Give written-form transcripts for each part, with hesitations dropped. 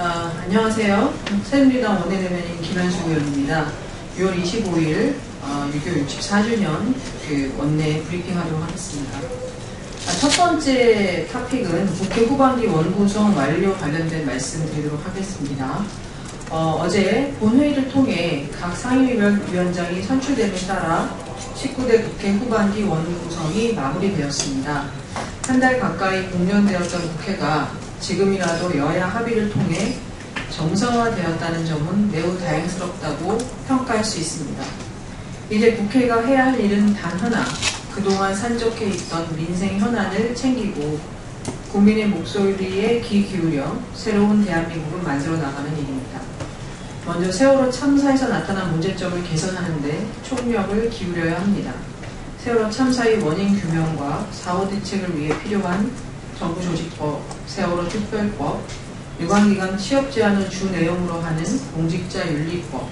안녕하세요. 새누리당 원내대변인 김현숙 의원입니다. 6월 25일 6.25 64주년 원내 브리핑하도록 하겠습니다. 첫 번째 토픽은 국회 후반기 원구성 완료 관련된 말씀 드리도록 하겠습니다. 어제 본회의를 통해 각 상임위원장이 선출됨에 따라 19대 국회 후반기 원구성이 마무리되었습니다. 한 달 가까이 공전되었던 국회가 지금이라도 여야 합의를 통해 정상화되었다는 점은 매우 다행스럽다고 평가할 수 있습니다. 이제 국회가 해야 할 일은 단 하나, 그동안 산적해 있던 민생 현안을 챙기고 국민의 목소리에 귀 기울여 새로운 대한민국을 만들어 나가는 일입니다. 먼저 세월호 참사에서 나타난 문제점을 개선하는 데 총력을 기울여야 합니다. 세월호 참사의 원인 규명과 사후 대책을 위해 필요한 정부조직법, 세월호 특별법, 유관기관 취업 제한을 주 내용으로 하는 공직자윤리법,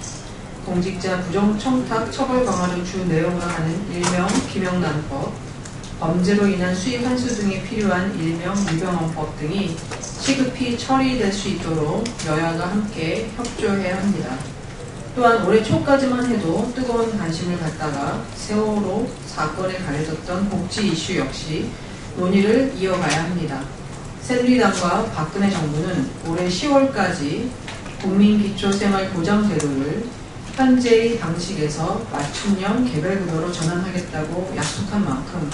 공직자 부정청탁 처벌 강화를 주 내용으로 하는 일명 김영란법, 범죄로 인한 수익 환수 등에 필요한 일명 유병헌법 등이 시급히 처리될 수 있도록 여야가 함께 협조해야 합니다. 또한 올해 초까지만 해도 뜨거운 관심을 갖다가 세월호 사건에 가려졌던 복지 이슈 역시 논의를 이어가야 합니다. 새누리당과 박근혜 정부는 올해 10월까지 국민기초생활보장제도를 현재의 방식에서 맞춤형 개별급여로 전환하겠다고 약속한 만큼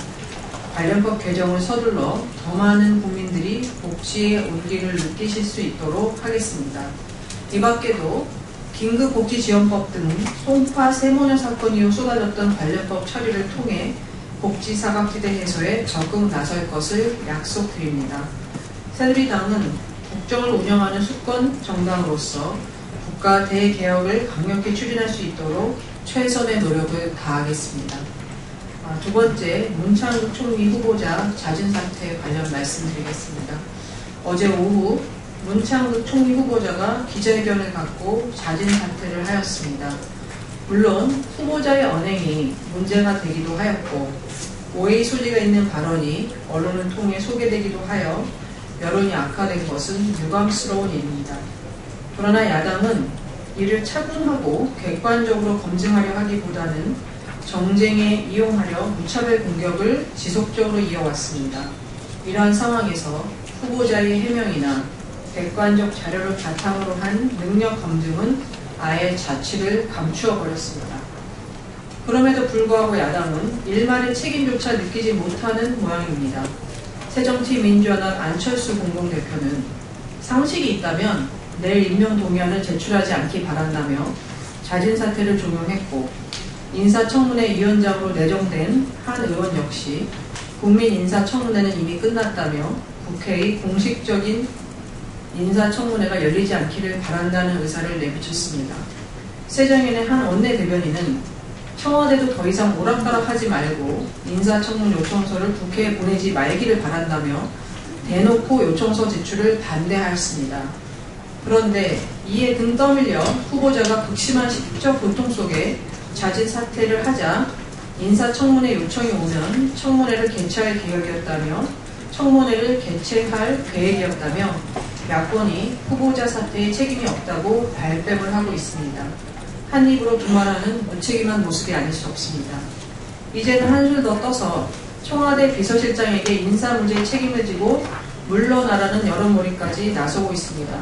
관련법 개정을 서둘러 더 많은 국민들이 복지의 온기를 느끼실 수 있도록 하겠습니다. 이 밖에도 긴급복지지원법 등 송파 세모녀 사건 이후 쏟아졌던 관련법 처리를 통해 복지 사각지대 해소에 적극 나설 것을 약속드립니다. 새누리당은 국정을 운영하는 수권 정당으로서 국가 대개혁을 강력히 추진할 수 있도록 최선의 노력을 다하겠습니다. 두 번째, 문창극 총리 후보자 자진 사퇴 관련 말씀드리겠습니다. 어제 오후 문창극 총리 후보자가 기자회견을 갖고 자진 사퇴를 하였습니다. 물론 후보자의 언행이 문제가 되기도 하였고 오해의 소지가 있는 발언이 언론을 통해 소개되기도 하여 여론이 악화된 것은 유감스러운 일입니다. 그러나 야당은 이를 차분하고 객관적으로 검증하려 하기보다는 정쟁에 이용하려 무차별 공격을 지속적으로 이어왔습니다. 이러한 상황에서 후보자의 해명이나 객관적 자료를 바탕으로 한 능력 검증은 아예 자취를 감추어 버렸습니다. 그럼에도 불구하고 야당은 일말의 책임조차 느끼지 못하는 모양입니다. 새정치민주연합 안철수 공동대표는 상식이 있다면 내일 임명동의안을 제출하지 않기 바란다며 자진사퇴를 종용했고 인사청문회 위원장으로 내정된 한 의원 역시 국민인사청문회는 이미 끝났다며 국회의 공식적인 인사청문회가 열리지 않기를 바란다는 의사를 내비쳤습니다. 새정연의 한 원내대변인은 청와대도 더 이상 오락가락하지 말고 인사청문 요청서를 국회에 보내지 말기를 바란다며 대놓고 요청서 제출을 반대하였습니다. 그런데 이에 등 떠밀려 후보자가 극심한 심적 고통 속에 자진 사퇴를 하자 인사청문회 요청이 오면 청문회를 개최할 계획이었다며 청문회를 개최할 계획이었다며 야권이 후보자 사퇴에 책임이 없다고 발뺌을 하고 있습니다. 한 입으로 두말하는 무책임한 모습이 아닐 수 없습니다. 이제는 한술 더 떠서 청와대 비서실장에게 인사 문제의 책임을 지고 물러나라는 여론몰이까지 나서고 있습니다.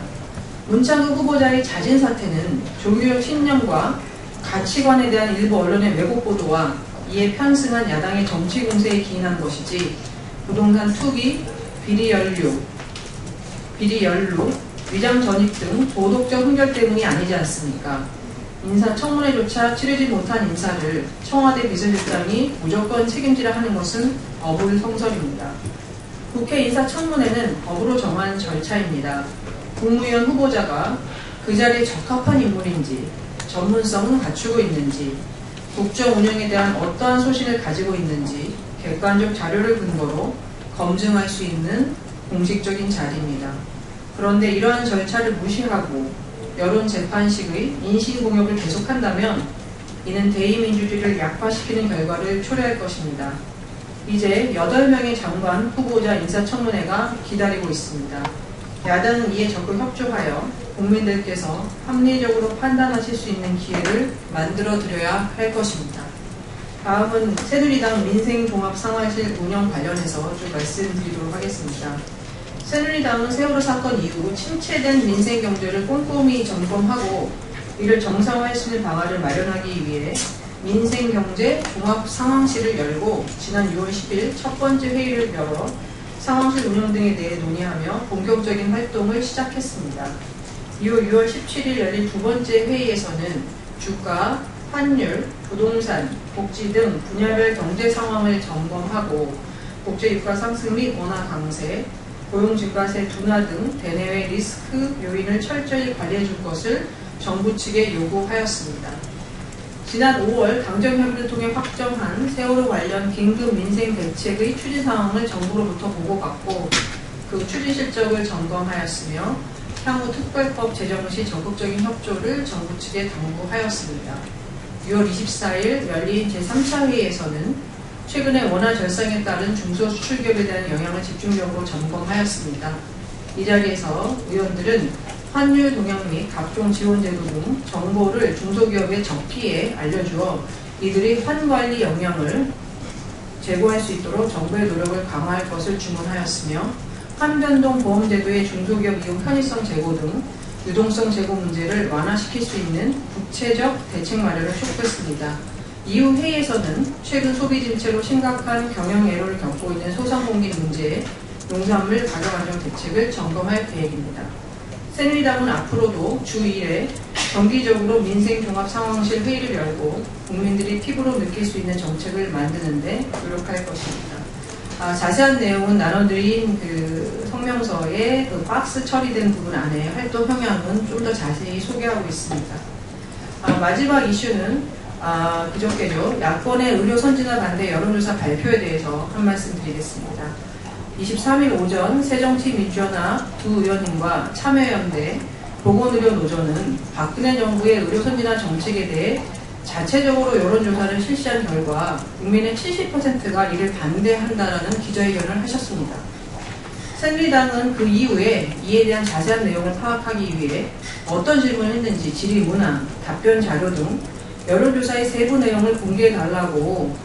문창극 후보자의 자진 사퇴는 조규혁 신념과 가치관에 대한 일부 언론의 왜곡 보도와 이에 편승한 야당의 정치 공세에 기인한 것이지 부동산 투기, 비리 연루, 위장 전입 등 도덕적 훈결 때문이 아니지 않습니까? 인사청문회조차 치르지 못한 인사를 청와대 비서실장이 무조건 책임지라 하는 것은 어불성설입니다. 국회 인사청문회는 법으로 정한 절차입니다. 국무위원 후보자가 그 자리에 적합한 인물인지, 전문성은 갖추고 있는지, 국정 운영에 대한 어떠한 소신을 가지고 있는지 객관적 자료를 근거로 검증할 수 있는 공식적인 자리입니다. 그런데 이러한 절차를 무시하고 여론 재판식의 인신공격을 계속한다면 이는 대의민주주의를 약화시키는 결과를 초래할 것입니다. 이제 8명의 장관 후보자 인사청문회가 기다리고 있습니다. 야당은 이에 적극 협조하여 국민들께서 합리적으로 판단하실 수 있는 기회를 만들어 드려야 할 것입니다. 다음은 새누리당 민생종합상황실 운영 관련해서 좀 말씀드리도록 하겠습니다. 새누리당은 세월호 사건 이후 침체된 민생경제를 꼼꼼히 점검하고 이를 정상화할 수 있는 방안을 마련하기 위해 민생경제종합상황실을 열고 지난 6월 10일 첫 번째 회의를 열어 상황실 운영 등에 대해 논의하며 본격적인 활동을 시작했습니다. 이후 6월 17일 열린 두 번째 회의에서는 주가, 환율, 부동산, 복지 등 분야별 경제 상황을 점검하고 국제 유가 상승 및 원화 강세, 고용 증가세 둔화 등 대내외 리스크 요인을 철저히 관리해 줄 것을 정부 측에 요구하였습니다. 지난 5월 당정협의를 통해 확정한 세월호 관련 긴급 민생 대책의 추진 상황을 정부로부터 보고받고 그 추진 실적을 점검하였으며 향후 특별법 제정 시 적극적인 협조를 정부 측에 당부하였습니다. 6월 24일 열린 제3차 회의에서는 최근의 원화 절상에 따른 중소수출기업에 대한 영향을 집중적으로 점검하였습니다. 이 자리에서 의원들은 환율 동향 및 각종 지원제도 등 정보를 중소기업에 적기에 알려주어 이들이 환관리 역량을 제고할 수 있도록 정부의 노력을 강화할 것을 주문하였으며 환변동 보험제도의 중소기업 이용 편의성 제고 등 유동성 제고 문제를 완화시킬 수 있는 구체적 대책 마련을 촉구했습니다. 이후 회의에서는 최근 소비 질체로 심각한 경영 애로를 겪고 있는 소상공인 문제에 농산물 가격 안정 대책을 점검할 계획입니다. 새누리당은 앞으로도 주 1회 정기적으로 민생종합상황실 회의를 열고 국민들이 피부로 느낄 수 있는 정책을 만드는 데 노력할 것입니다. 자세한 내용은 나눠드린 그 성명서의 그 박스 처리된 부분 안에 활동 형향은 좀 더 자세히 소개하고 있습니다. 마지막 이슈는 그저께죠. 야권의 의료 선진화 반대 여론조사 발표에 대해서 한 말씀 드리겠습니다. 23일 오전 새정치민주연합 두 의원님과 참여연대 보건의료노조는 박근혜 정부의 의료 선진화 정책에 대해 자체적으로 여론조사를 실시한 결과 국민의 70%가 이를 반대한다라는 기자회견을 하셨습니다. 새누리당은 그 이후에 이에 대한 자세한 내용을 파악하기 위해 어떤 질문을 했는지 질의문항, 답변 자료 등 여론조사의 세부 내용을 공개해달라고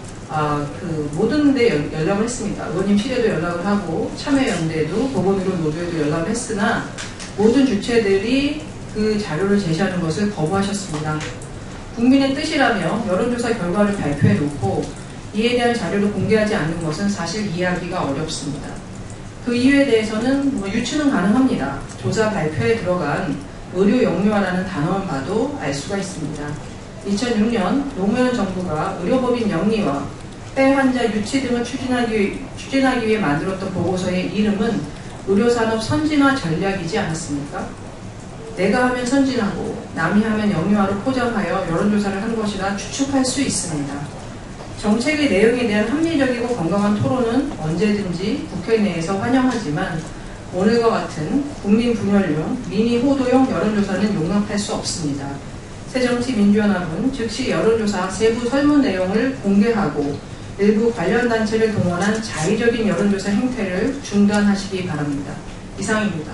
모든 데 연락을 했습니다. 의원님실에도 연락을 하고 참여연대도 보건의료노조에도 연락을 했으나 모든 주체들이 그 자료를 제시하는 것을 거부하셨습니다. 국민의 뜻이라며 여론조사 결과를 발표해놓고 이에 대한 자료를 공개하지 않는 것은 사실 이해하기가 어렵습니다. 그 이유에 대해서는 유추는 가능합니다. 조사 발표에 들어간 의료 영유아라는 단어만 봐도 알 수가 있습니다. 2006년 노무현 정부가 의료법인 영리와 폐 환자 유치 등을 추진하기 위해 만들었던 보고서의 이름은 의료산업 선진화 전략이지 않았습니까? 내가 하면 선진하고 남이 하면 영유아로 포장하여 여론조사를 한 것이라 추측할 수 있습니다. 정책의 내용에 대한 합리적이고 건강한 토론은 언제든지 국회 내에서 환영하지만 오늘과 같은 국민 분열용 미니 호도용 여론조사는 용납할 수 없습니다. 새정치민주연합은 즉시 여론조사 세부 설문 내용을 공개하고 일부 관련 단체를 동원한 자의적인 여론조사 행태를 중단하시기 바랍니다. 이상입니다.